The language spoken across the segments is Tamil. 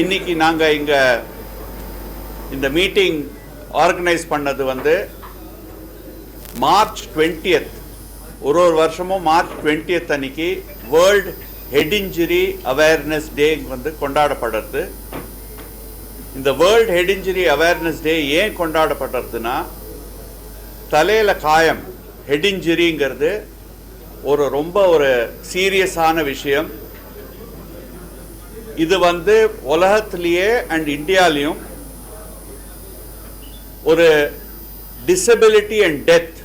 இன்னைக்கு நாங்கள் இங்கே இந்த மீட்டிங் ஆர்கனைஸ் பண்ணது வந்து மார்ச் 20th, ஒரு வருஷமும் மார்ச் 20th அன்னைக்கு world head injury awareness day வந்து கொண்டாடப்படுறது. இந்த world head injury awareness day ஏன் கொண்டாடப்படுறதுன்னா, தலையில் காயம் ஹெட் இன்ஜுரிங்கிறது ரொம்ப சீரியஸான விஷயம். இது வந்து உலகத்திலேயே அண்ட் இந்தியாலையும் ஒரு டிசபிலிட்டி அண்ட் டெத்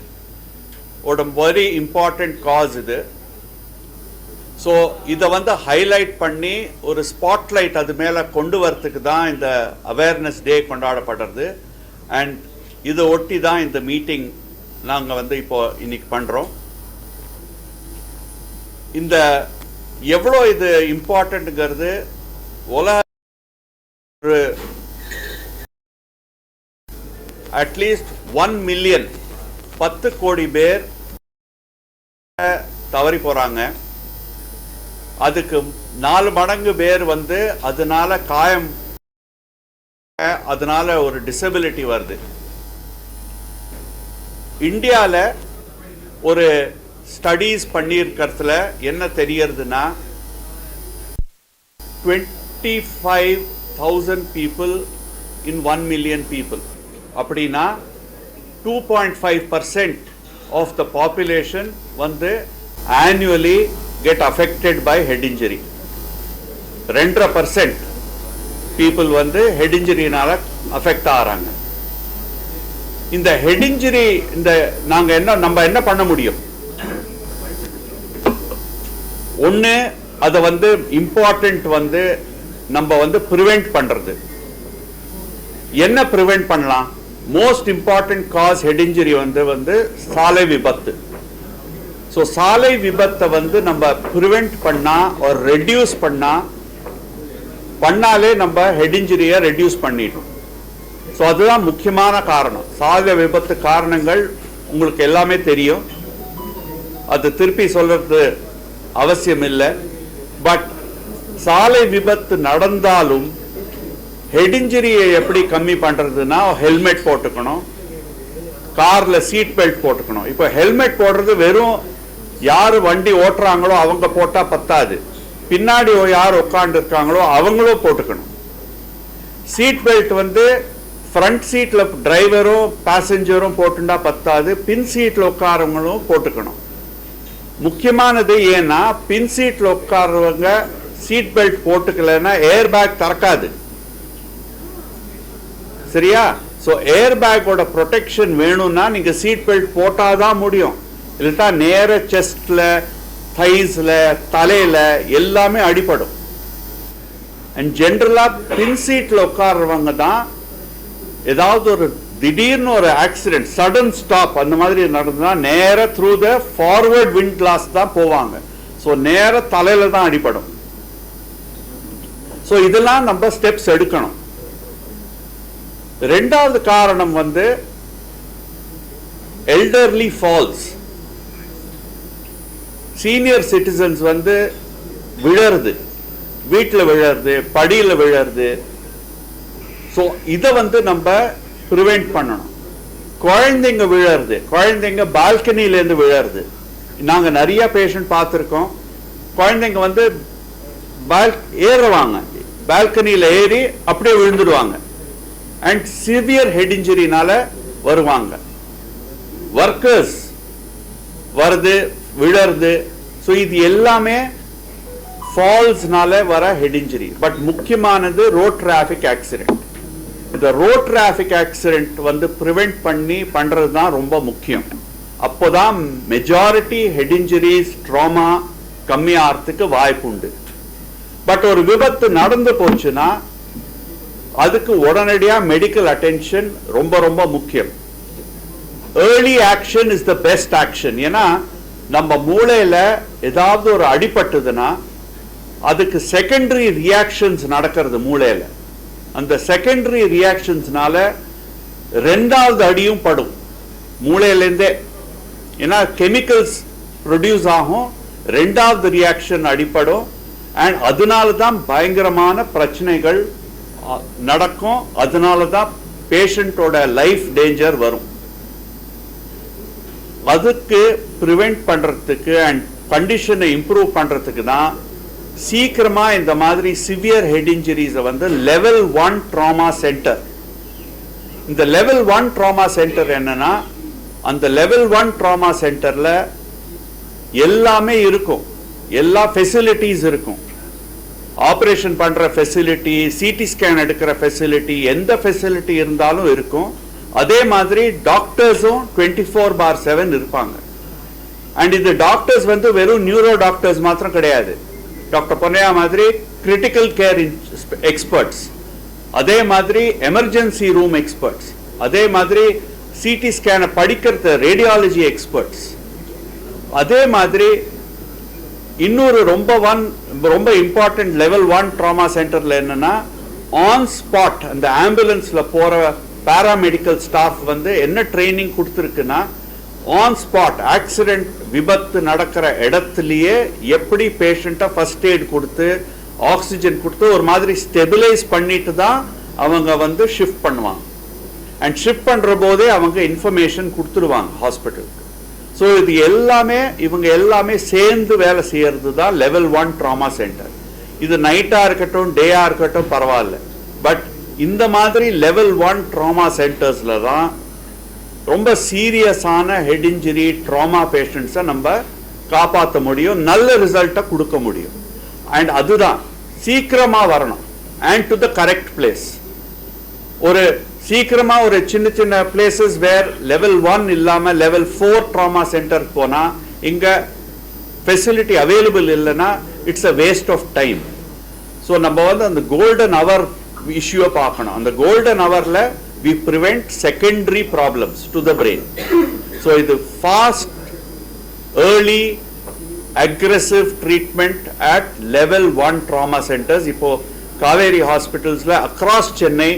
ஒரு வெரி இம்பார்ட்டன்ட் காஸ் இது. ஸோ இதை வந்து ஹைலைட் பண்ணி ஒரு ஸ்பாட்லைட் அது மேலே கொண்டு வரத்துக்கு தான் இந்த அவேர்னஸ் டே கொண்டாடப்படுறது. அண்ட் இதை ஒட்டி தான் இந்த மீட்டிங் நாங்கள் வந்து இப்போ இன்னைக்கு பண்ணுறோம். இந்த எவ்வளோ இது இம்பார்ட்டன்ட்ங்கிறது உலக அட்லீஸ்ட் 1 மில்லியன் 10 கோடி பேர் தவறி போகிறாங்க. அதுக்கு 4 மடங்கு பேர் வந்து அதனால காயம், அதனால ஒரு டிசபிலிட்டி வருது. இந்தியாவில் ஒரு ஸ்டடீஸ் பண்ணியிருக்கிறதுல என்ன தெரியறதுன்னா, 25,000 people in 1 million people. அப்படின்னா 2.5% of the population வந்து annually get affected by head injury. 2.5% people வந்து head injuryனால அஃபெக்ட் ஆகிறாங்க. இந்த ஹெட் இன்ஜுரி நம்ம என்ன பண்ண முடியும்? ஒன்று, அதை வந்து இம்பார்ட்டன்ட் வந்து நம்ம வந்து ப்ரிவெண்ட் பண்ணுறது. என்ன ப்ரிவெண்ட் பண்ணலாம்? Most important cos head injury வந்து சாலை விபத்து. ஸோ சாலை விபத்தை வந்து நம்ம ப்ரிவெண்ட் ஒரு ரெடியூஸ் பண்ணாலே நம்ம ஹெட் இன்ஜுரியை ரெடியூஸ் பண்ணிட்டோம். ஸோ அதுதான் முக்கியமான காரணம். சாலை விபத்து காரணங்கள் உங்களுக்கு எல்லாமே தெரியும், அது திருப்பி சொல்றது அவசியம் இல்லை. பட் சாலை விபத்து நடந்தாலும் ஹெட் இன்ஜுரியை எப்படி கம்மி பண்ணுறதுன்னா, ஹெல்மெட் போட்டுக்கணும், காரில் சீட் பெல்ட் போட்டுக்கணும். இப்போ ஹெல்மெட் போடுறது வெறும் யார் வண்டி ஓட்டுறாங்களோ அவங்க போட்டால் பத்தாது, பின்னாடி யார் உட்காந்து இருக்காங்களோ அவங்களும் போட்டுக்கணும். சீட் பெல்ட் வந்து ஃப்ரண்ட் சீட்டில் டிரைவரும் பேசஞ்சரும் போட்டுண்டா பத்தாது, பின் சீட்டில் உட்காரவங்களும் போட்டுக்கணும். முக்கியமானது ஏன்னா, பின் சீட்டில் உட்கார்றவங்க சீட் பெல்ட் போட்டுக்கலன்னா ஏர் பேக் திறக்காது, சரியா? ஸோ ஏர் பேக்கோட ப்ரொடெக்ஷன் வேணும்னா நீங்க சீட் பெல்ட் போட்டாதான் முடியும். இல்லட்டா நேர செஸ்ட்ல, தைஸ்ல, தலையில எல்லாமே அடிபடும். அண்ட் ஜென்ரலா பின் சீட்ல உட்கார்றவங்க தான் ஏதாவது ஒரு திடீர்னு ஒரு ஆக்சிடென்ட், சடன் ஸ்டாப் அந்த மாதிரி நடந்ததுன்னா நேர through the forward wind glass தான் போவாங்க. ஸோ நேர தலையில தான் அடிபடும். ஸோ இதெல்லாம் நம்ம ஸ்டெப்ஸ் எடுக்கணும். ரெண்டாவது காரணம் வந்து எல்டர்லி ஃபால்ஸ். சீனியர் சிட்டிசன்ஸ் வந்து விழறது, வீட்டில் விழறது, படியில் விழறது. ஸோ இதை வந்து நம்ம ப்ரிவெண்ட் பண்ணணும். குழந்தைங்க விழறது, குழந்தைங்க பால்கனிலேருந்து விழறது. நாங்கள் நிறைய பேஷண்ட் பார்த்துருக்கோம். குழந்தைங்க வந்து ஏறுவாங்க, பால்கனியில் ஏறி அப்படியே விழுந்துடுவாங்க. அண்ட் சிவியர் ஹெட் இன்ஜுரினால வருவாங்க. ஒர்க்கர்ஸ் வருது, விழறது. ஸோ இது எல்லாமே ஃபால்ஸ்னால வர ஹெட் இன்ஜுரி. பட் முக்கியமானது ரோட் டிராஃபிக் ஆக்சிடென்ட். இந்த ரோட் டிராஃபிக் ஆக்சிடென்ட் வந்து ப்ரிவெண்ட் பண்றது தான் ரொம்ப முக்கியம். அப்போதான் மெஜாரிட்டி ஹெட் இன்ஜுரிஸ், ட்ராமா கம்மியாகிறதுக்கு வாய்ப்பு உண்டு. பட் ஒரு விபத்து நடந்து போச்சுன்னா அதுக்கு உடனடியாக மெடிக்கல் அட்டென்ஷன் ரொம்ப ரொம்ப முக்கியம். Early action is the best action. ஏன்னா நம்ம மூளையில ஏதாவது ஒரு அடிபட்டதுன்னா அதுக்கு செகண்டரி ரியாக்ஷன்ஸ் நடக்கிறது மூளையில. அந்த செகண்டரி ரியாக்ஷன்ஸ்னால ரெண்டாவது அடியும் படும் மூளையிலேருந்தே. ஏன்னா கெமிக்கல்ஸ் ப்ரொடியூஸ் ஆகும், ரெண்டாவது ரியாக்ஷன் அடிப்படும். அண்ட் அதனால தான் பயங்கரமான பிரச்சனைகள் நடக்கும். அதனால தான் பேஷண்டோட லைஃப் டேஞ்சர் வரும். அதுக்கு ப்ரிவென்ட் பண்றதுக்கு அண்ட் கண்டிஷனை இம்ப்ரூவ் பண்றதுக்கு தான் சீக்கிரமா இந்த மாதிரி சிவியர் ஹெட் இன்ஜுரிஸை வந்து லெவல் 1 ட்ராமா சென்டர். இந்த லெவல் 1 ட்ராமா சென்டர் என்னன்னா, அந்த லெவல் 1 ட்ராமா சென்டர்ல எல்லாமே இருக்கும், எல்லா ஃபெசிலிட்டிஸ் இருக்கும். ஆபரேஷன் பண்ற ஃபெசிலிட்டி, சிடி ஸ்கேன் எடுக்கிற ஃபெசிலிட்டி, எந்த ஃபெசிலிட்டி இருந்தாலும் இருக்கும். அதே மாதிரி டாக்டர்ஸும் 24/7 இருப்பாங்க. அண்ட் இந்த டாக்டர்ஸ் வந்து வெறும் நியூரோ டாக்டர்ஸ் மாத்திரம் கிடையாது. டாக்டர் பொன்னையா மாதிரி கிரிட்டிக்கல் கேர் எக்ஸ்பர்ட்ஸ், அதே மாதிரி எமர்ஜென்சி ரூம் எக்ஸ்பர்ட்ஸ், அதே மாதிரி சிடி ஸ்கேனை படிக்கிறது ரேடியாலஜி எக்ஸ்பர்ட்ஸ், அதே மாதிரி இன்னொரு ரொம்ப இம்பார்ட்டன்ட் லெவல் 1 ட்ராமா சென்டர்ல என்னன்னா, ஆன் ஸ்பாட் அந்த ஆம்புலன்ஸ்ல போற பாராமெடிக்கல் ஸ்டாஃப் வந்து என்ன ட்ரைனிங் கொடுத்துருக்குன்னா, ஆன் ஸ்பாட் ஆக்சிடென்ட் விபத்து நடக்கிற இடத்துலயே எப்படி பேஷண்ட்டை ஃபர்ஸ்ட் எய்ட் கொடுத்து ஆக்சிஜன் கொடுத்து ஒரு மாதிரி ஸ்டெபிலைஸ் பண்ணிட்டு தான் அவங்க வந்து ஷிஃப்ட் பண்ணுவாங்க. அண்ட் ஷிஃப்ட் பண்ற போதே அவங்க இன்ஃபர்மேஷன் கொடுத்துருவாங்க ஹாஸ்பிட்டலுக்கு. ஸோ இது எல்லாமே இவங்க எல்லாமே சேர்ந்து வேலை செய்யறது தான் லெவல் 1 ட்ராமா சென்டர். இது நைட்டா இருக்கட்டும் டேயா இருக்கட்டும் பரவாயில்ல. பட் இந்த மாதிரி லெவல் 1 ட்ராமா சென்டர்ஸ்ல தான் ரொம்ப சீரியஸான ஹெட் இன்ஜுரி ட்ராமா பேஷண்ட்ஸை நம்ம காப்பாற்ற முடியும், நல்ல ரிசல்ட்டை கொடுக்க முடியும். அண்ட் அதுதான் சீக்கிரமா வரணும் and to the correct place. ஒரு சீக்கிரமா ஒரு சின்ன சின்ன பிளேசஸ் வேர் லெவல் 1 இல்லாம லெவல் 4 ட்ராமா சென்டர் போனா இங்க ஃபெசிலிட்டி அவைலபிள் இல்லைன்னா it's a waste of time. So நம்ம வந்து அந்த கோல்டன் அவர் இஷ்யூவை பார்க்கணும். அந்த கோல்டன் அவர்ல we prevent secondary problems to the brain. So இது fast, early, aggressive treatment at level 1 trauma centers. இப்போ Kaveri ஹாஸ்பிட்டல்ஸ்ல across Chennai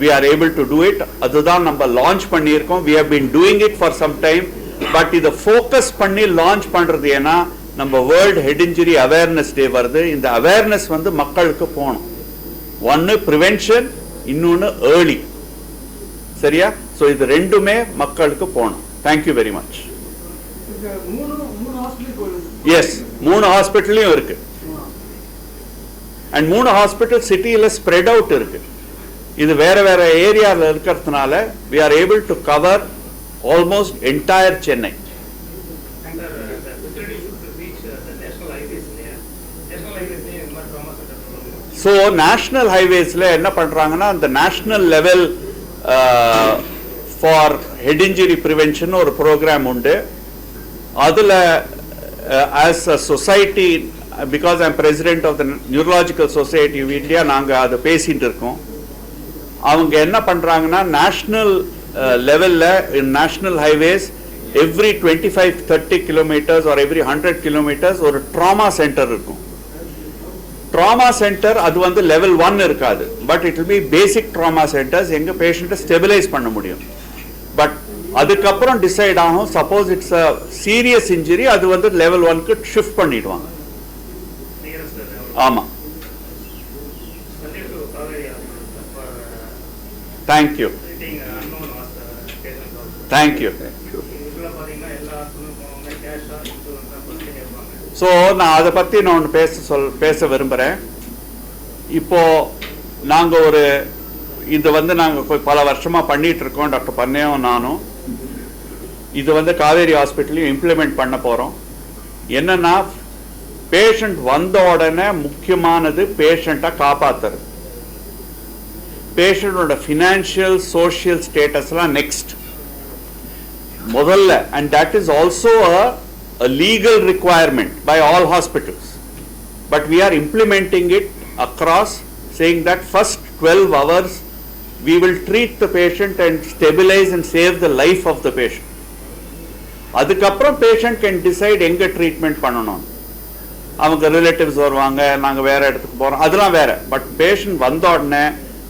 we are able to do it. அதுதான் நம்ம லான்ச் பண்ணியிருக்கோம். We have been doing it for some time. But இதை ஃபோக்கஸ் பண்ணி லான்ச் பண்றது ஏன்னா நம்ம world head injury awareness day வருது. இந்த அவேர்னஸ் வந்து மக்களுக்கு போகணும். ஒன்னு ப்ரிவென்ஷன், இன்னொன்னு ஏர்லி. சரியா? சோ இது ரெண்டுமே மக்களுக்கு போகணும். Thank you very much. எஸ், 3 ஹாஸ்பிட்டலையும் இருக்கு. அண்ட் 3 ஹாஸ்பிட்டல் சிட்டியில ஸ்ப்ரெட் அவுட் இருக்கு. இது வேற வேற ஏரியாவில் இருக்கிறதுனால we are able to cover almost entire Chennai. So national highwaysல என்ன பண்றாங்கன்னா, அந்த national level for head injury prevention ஒரு ப்ரோக்ராம் உண்டு. அதுல as a society, because I am president of the Neurological Society of India, நாங்க அதை பேசிட்டு இருக்கோம். அவங்க என்ன பண்றாங்கன்னா, நேஷனல் லெவல்ல national highways every 25-30 kilometres or every 100 kilometres ஒரு ட்ராமா சென்டர் இருக்கும். ட்ராமா சென்டர் அது வந்து லெவல் 1 இருக்காது, but it will be basic trauma centres. எங்க பேஷண்ட்டை ஸ்டெபிலைஸ் பண்ண முடியும். பட் அதுக்கப்புறம் டிசைட் ஆகும், suppose it's a serious injury, அது வந்து லெவல் 1க்கு ஷிஃப்ட் பண்ணிடுவாங்க. ஆமா. Thank you thank you. ஸோ நான் அதை பற்றி நான் ஒன்று பேச விரும்புகிறேன். இப்போ நாங்கள் இது வந்து நாங்கள் பல வருஷமாக பண்ணிட்டு இருக்கோம், டாக்டர் பன்னையும் நானும். இது வந்து காவேரி ஹாஸ்பிட்டலையும் இம்ப்ளிமெண்ட் பண்ண போகிறோம். என்னன்னா, பேஷண்ட் வந்த உடனே முக்கியமானது பேஷண்ட்டை காப்பாற்றுறது. பேஷண்டோட ஃபினான்ஷியல் சோஷியல் ஸ்டேட்டஸ்லாம் நெக்ஸ்ட் முதல்ல. And that is also a legal requirement by all hospitals, but we are implementing it across, saying that first 12 hours we will treat the patient and stabilize and save the life of the patient. அதுக்கப்புறம் patient can decide எங்க ட்ரீட்மெண்ட் பண்ணணும். அவங்க ரிலேட்டிவ்ஸ் வருவாங்க, நாங்க வேற இடத்துக்கு போறோம், அதெல்லாம் வேற. பட் பேஷண்ட் வந்த உடனே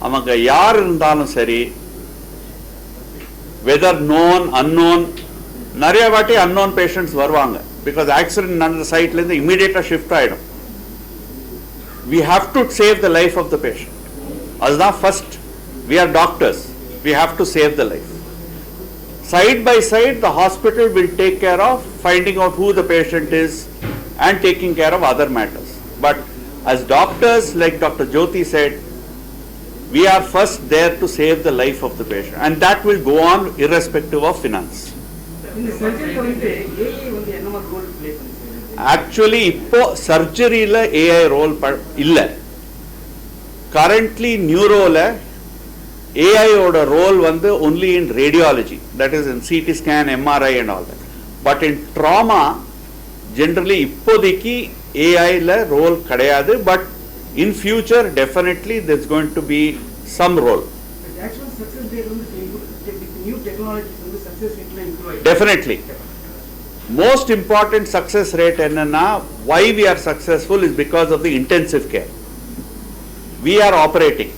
அவங்க யார் இருந்தாலும் சரி, வெதர் நோன் அன்னோன், நிறைய வாட்டி அன்னோன் பேஷண்ட்ஸ் வருவாங்க. பிகாஸ் ஆக்சிடென்ட் நடந்த சைட்ல இருந்து இமீடியட்டா ஷிஃப்ட் ஆயிடும். We have to save the life of the patient. அதுதான் first. we are doctors, we have to save the life. Side by side, the hospital will take care of finding out who the patient is and taking care of other matters. But as doctors, like Dr. Jyoti said, we are first there to save the life of the patient, and that will go on irrespective of finance. Actually, இப்போ சர்ஜரியில AI ரோல் இல்ல. Currently நியூரோல AI ஓட ரோல் வந்து only in radiology, that is in CT scan, MRI and all that. But in trauma, generally இப்போதைக்கு AI ல ரோல் கிடையாது. But in future, definitely there's going to be some role. The actual success rate with new technologies and the success rate will improve. Definitely. Most important success rate enna, why we are successful is because of the intensive care. We are operating,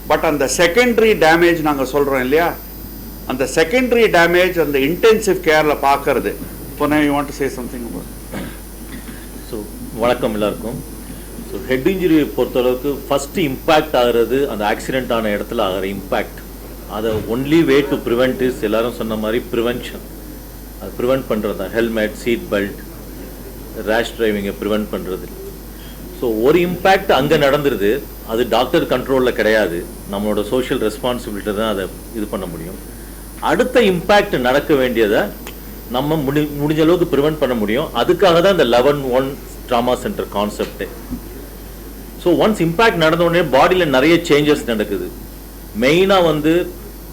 but on the secondary damage naanga solrom illaya, on the secondary damage on the intensive care la paakuradhu. Pone, you want to say something about it? So vanakkam ellarkum. So head injury பொறுத்தளவுக்கு ஃபஸ்ட்டு இம்பேக்ட் ஆகிறது அந்த ஆக்சிடென்ட் ஆன இடத்துல ஆகிற இம்பேக்ட். அதை only way to prevent is எல்லாரும் சொன்ன மாதிரி ப்ரிவென்ஷன். அது ப்ரிவெண்ட் பண்ணுறது தான் ஹெல்மெட், சீட் பெல்ட், ரேஷ் டிரைவிங்கை ப்ரிவெண்ட் பண்ணுறது. ஸோ ஒரு இம்பேக்ட் அங்கே நடந்துருது, அது டாக்டர் கண்ட்ரோலில் கிடையாது, நம்மளோட சோஷியல் ரெஸ்பான்சிபிலிட்டி தான் அதை இது பண்ண முடியும். அடுத்த இம்பேக்ட் நடக்க வேண்டியதை நம்ம முடிஞ்ச அளவுக்கு ப்ரிவெண்ட் பண்ண முடியும். அதுக்காக தான் இந்த 11-1 ட்ராமா சென்டர் கான்செப்டே. ஸோ ஒன்ஸ் இம்பேக்ட் நடந்த உடனே பாடியில் நிறைய சேஞ்சஸ் நடக்குது. மெயினாக வந்து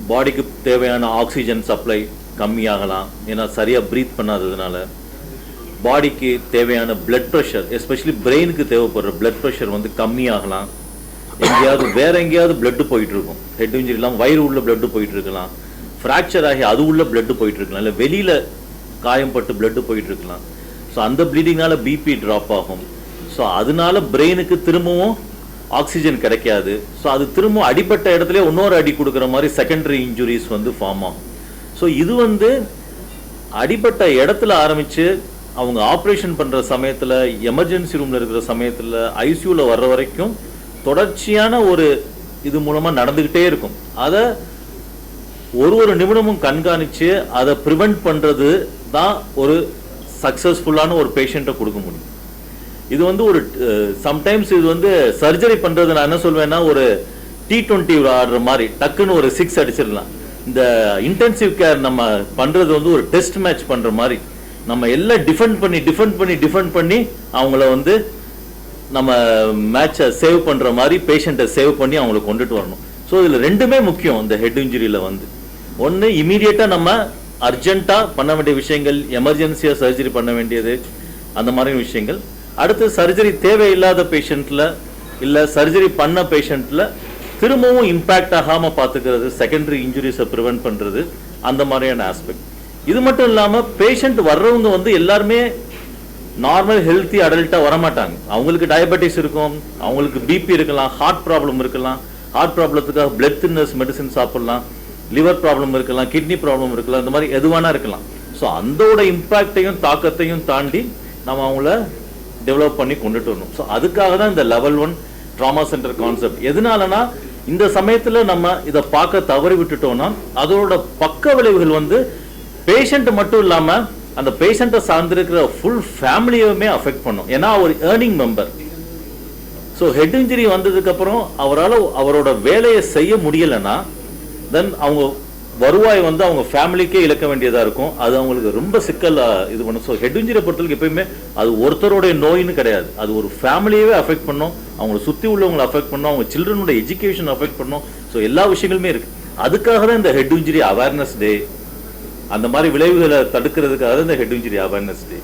பாடிக்கு தேவையான ஆக்சிஜன் சப்ளை கம்மியாகலாம், ஏன்னா சரியாக ப்ரீத் பண்ணாததுனால. பாடிக்கு தேவையான பிளட் ப்ரெஷர், எஸ்பெஷலி பிரெயினுக்கு தேவைப்படுற பிளட் ப்ரெஷர் வந்து கம்மியாகலாம். எங்கேயாவது வேற எங்கேயாவது பிளட்டு போயிட்டு இருக்கும், ஹெட் இன்ஜுரி இல்லாமல் வயிறு உள்ள பிளட்டு போயிட்டு இருக்கலாம், ஃப்ராக்சர் ஆகி அது உள்ள பிளட்டு போயிட்டு இருக்கலாம், இல்லை வெளியில் காயம்பட்டு பிளட்டு போயிட்டு இருக்கலாம். ஸோ அந்த ப்ளீடிங்னால பிபி ட்ராப் ஆகும். ஸோ அதனால பிரெயினுக்கு திரும்பவும் ஆக்சிஜன் கிடைக்காது. ஸோ அது திரும்பவும் அடிப்பட்ட இடத்துல இன்னொரு அடி கொடுக்குற மாதிரி செகண்டரி இன்ஜுரிஸ் வந்து ஃபார்ம் ஆகும். ஸோ இது வந்து அடிப்பட்ட இடத்துல ஆரம்பித்து அவங்க ஆப்ரேஷன் பண்ணுற சமயத்தில், எமர்ஜென்சி ரூமில் இருக்கிற சமயத்தில், ஐசியூவில் வர்ற வரைக்கும் தொடர்ச்சியான ஒரு இது மூலமாக நடந்துக்கிட்டே இருக்கும். அதை ஒரு நிமிடமும் கண்காணித்து அதை ப்ரிவெண்ட் பண்ணுறது தான் ஒரு சக்ஸஸ்ஃபுல்லான ஒரு பேஷண்ட்டை கொடுக்க முடியும். இது வந்து ஒரு சம்டைம்ஸ் இது வந்து சர்ஜரி பண்ணுறது நான் என்ன சொல்வேன்னா, ஒரு T20 ஆடுற மாதிரி டக்குன்னு ஒரு 6 அடிச்சிடலாம். இந்த இன்டென்சிவ் கேர் நம்ம பண்ணுறது வந்து ஒரு டெஸ்ட் மேட்ச் பண்ணுற மாதிரி, நம்ம எல்லாம் டிஃபெண்ட் பண்ணி அவங்கள வந்து நம்ம மேட்சை சேவ் பண்ணுற மாதிரி பேஷண்ட்டை சேவ் பண்ணி அவங்கள கொண்டுட்டு வரணும். ஸோ இதில் ரெண்டுமே முக்கியம். இந்த ஹெட் இன்ஜுரியில் வந்து ஒன்று இமீடியட்டாக நம்ம அர்ஜென்ட்டாக பண்ண வேண்டிய விஷயங்கள், எமர்ஜென்சியாக சர்ஜரி பண்ண வேண்டியது, அந்த மாதிரி விஷயங்கள். அடுத்து சர்ஜரி தேவையில்லாத பேஷண்ட்டில் இல்லை சர்ஜரி பண்ண பேஷண்ட்டில் திரும்பவும் இம்பேக்ட் ஆகாமல் பார்த்துக்கிறது, செகண்டரி இன்ஜுரிஸை ப்ரிவெண்ட் பண்ணுறது, அந்த மாதிரியான ஆஸ்பெக்ட். இது மட்டும் இல்லாமல் பேஷண்ட் வர்றவங்க வந்து எல்லாருமே நார்மல் ஹெல்த்தி அடல்ட்டாக வரமாட்டாங்க. அவங்களுக்கு டயபெட்டிஸ் இருக்கும், அவங்களுக்கு பிபி இருக்கலாம், ஹார்ட் ப்ராப்ளம் இருக்கலாம், ஹார்ட் ப்ராப்ளத்துக்காக பிளட் தின்னர்ஸ் மெடிசன் சாப்பிட்லாம், லிவர் ப்ராப்ளம் இருக்கலாம், கிட்னி ப்ராப்ளம் இருக்கலாம், இந்த மாதிரி எதுவானா இருக்கலாம். ஸோ அதோட இம்பேக்டையும் தாக்கத்தையும் தாண்டி நம்ம அவங்கள டெவலப் பண்ணி கொண்டுட்டு வரணும். ஸோ அதுக்காக தான் இந்த லெவல் 1 ட்ராமா சென்டர் கான்செப்ட். எதனாலனா இந்த சமயத்தில் நம்ம இதை பார்க்க தவறி விட்டுட்டோம்னா அதோட பக்க விளைவுகள் வந்து பேஷண்ட் மட்டும் இல்லாமல் அந்த பேஷண்ட்டை சார்ந்திருக்கிற ஃபுல் ஃபேமிலியுமே அஃபெக்ட் பண்ணும். ஏன்னா ஒரு earning member. So head injury வந்ததுக்கப்புறம் அவரால் அவரோட வேலையை செய்ய முடியலைன்னா தென் அவங்க வருவாய் வந்து அவங்க ஃபேமிலிக்கே இழக்க வேண்டியதாக இருக்கும். அது அவங்களுக்கு ரொம்ப சிக்கல் இது பண்ணும். ஸோ ஹெட் இன்ஜுரி பொறுத்தவரைக்கும் எப்பயுமே அது ஒருத்தருடைய நோயின்னு கிடையாது, அது ஒரு ஃபேமிலியவே அஃபெக்ட் பண்ணும், அவங்களை சுற்றி உள்ளவங்களை அஃபெக்ட் பண்ணும், அவங்க சில்ட்ரனோட எஜுகேஷன் அஃபெக்ட் பண்ணும். ஸோ எல்லா விஷயங்களுமே இருக்குது. அதுக்காக தான் இந்த ஹெட் இன்ஜுரி அவேர்னஸ் டே, அந்த மாதிரி விளைவுகளை தடுக்கிறதுக்காக தான் இந்த ஹெட் இன்ஜுரி அவேர்னஸ் டே.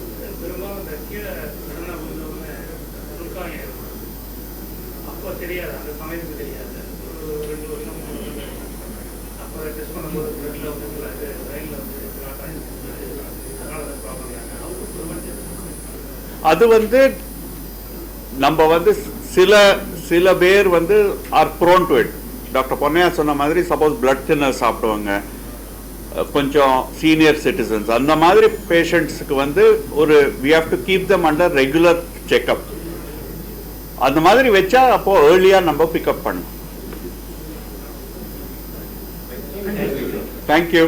அது வந்து நம்ம வந்து சில பேர் வந்து are prone to it. Doctor Ponnaiya சொன்ன மாதிரி சப்போஸ் பிளட் தின்னர் சாப்பிடுவாங்க, கொஞ்சம் சீனியர் சிட்டிசன்ஸ், அந்த மாதிரி பேஷண்ட்ஸுக்கு வந்து ஒரு we have to keep them under regular checkup. அந்த மாதிரி வச்சா அப்போ ஏர்லியா நம்ம பிக்கப் பண்ணணும். தேங்க்யூ.